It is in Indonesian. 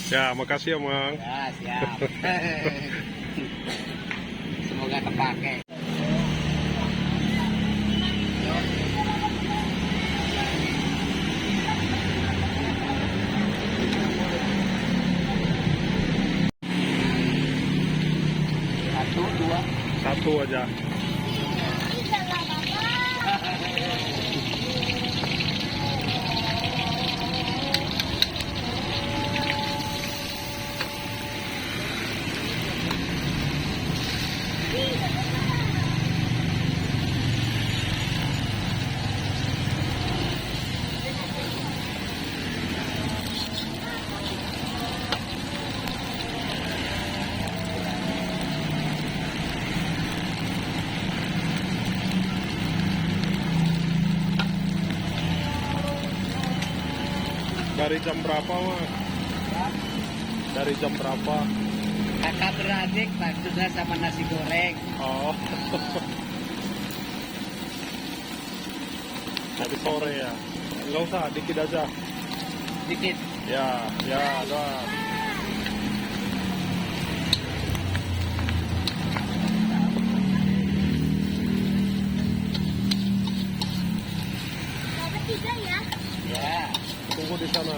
Ya, makasih ya, Mang. Ya, siap. Semoga kepake. Satu, dua. Satu aja. Dari jam berapa, Mas? Dari jam berapa? Kakak beradik bantunya sama nasi goreng. Oh. Dari sore ya. Enggak usah, dikit aja. Dikit. Ya, ya, doang. Dapat 3 ya? Ya. Tunggu di sana.